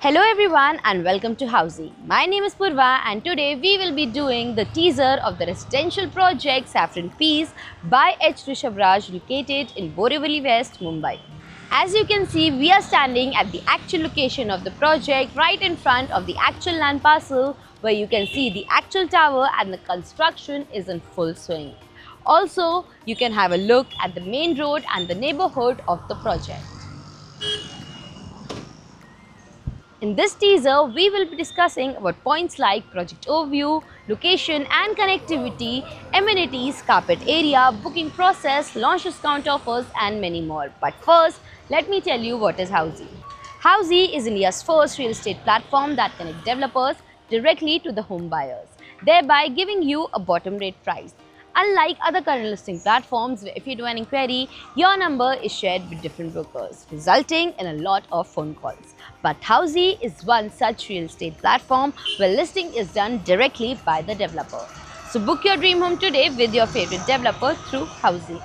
Hello everyone and welcome to Housey. My name is Purva and today we will be doing the teaser of the residential project Saffron Peace by H. Rishabhraj located in Borivali West, Mumbai. As you can see, we are standing at the actual location of the project right in front of the actual land parcel where you can see the actual tower and the construction is in full swing. Also, you can have a look at the main road and the neighborhood of the project. In this teaser, we will be discussing about points like project overview, location and connectivity, amenities, carpet area, booking process, launch discount offers and many more. But first, let me tell you what is Housey. Housey is India's first real estate platform that connects developers directly to the home buyers, thereby giving you a bottom rate price. Unlike other current listing platforms where if you do an inquiry, your number is shared with different brokers, resulting in a lot of phone calls. But Housey is one such real estate platform where listing is done directly by the developer. So book your dream home today with your favorite developer through Housey.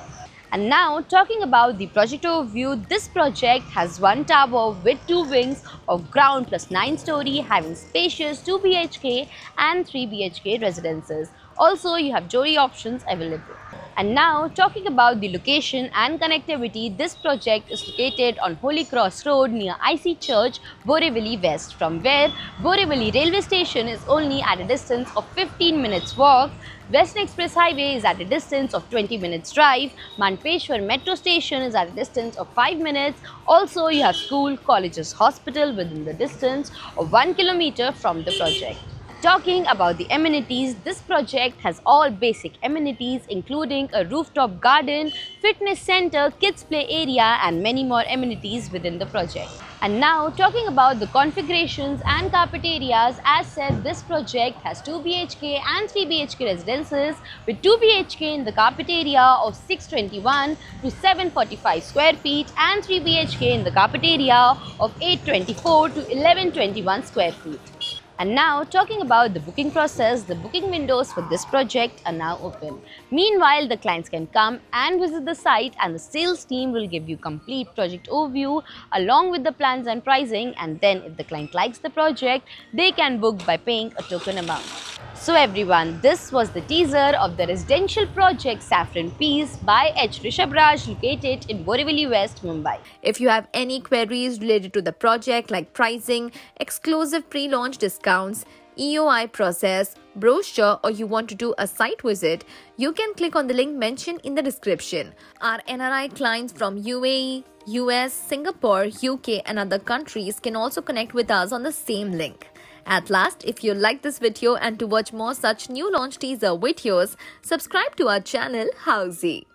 And now talking about the project overview, this project has one tower with two wings of ground plus 9-story having spacious 2 BHK and 3 BHK residences. Also, you have Jodi options available. And now talking about the location and connectivity, this project is located on Holy Cross Road near IC Church, Borivali West, from where Borivali railway station is only at a distance of 15 minutes walk. Western Express Highway is at a distance of 20 minutes drive. Manpeshwar Metro Station is at a distance of 5 minutes. Also, you have school, colleges, hospital within the distance of 1 kilometer from the project. Talking about the amenities, this project has all basic amenities including a rooftop garden, fitness center, kids play area and many more amenities within the project. And now talking about the configurations and carpet areas, as said, this project has 2 BHK and 3 BHK residences with 2 BHK in the carpet area of 621 to 745 square feet and 3 BHK in the carpet area of 824 to 1121 square feet. And now talking about the booking process, the booking windows for this project are now open. Meanwhile, the clients can come and visit the site and the sales team will give you complete project overview along with the plans and pricing, and then if the client likes the project, they can book by paying a token amount. So everyone, this was the teaser of the residential project Saffron Peace by H. Rishabhraj located in Borivali West, Mumbai. If you have any queries related to the project like pricing, exclusive pre-launch discounts, EOI process, brochure, or you want to do a site visit, you can click on the link mentioned in the description. Our NRI clients from UAE, US, Singapore, UK and other countries can also connect with us on the same link. At last, if you like this video and to watch more such new launch teaser videos, subscribe to our channel Housey.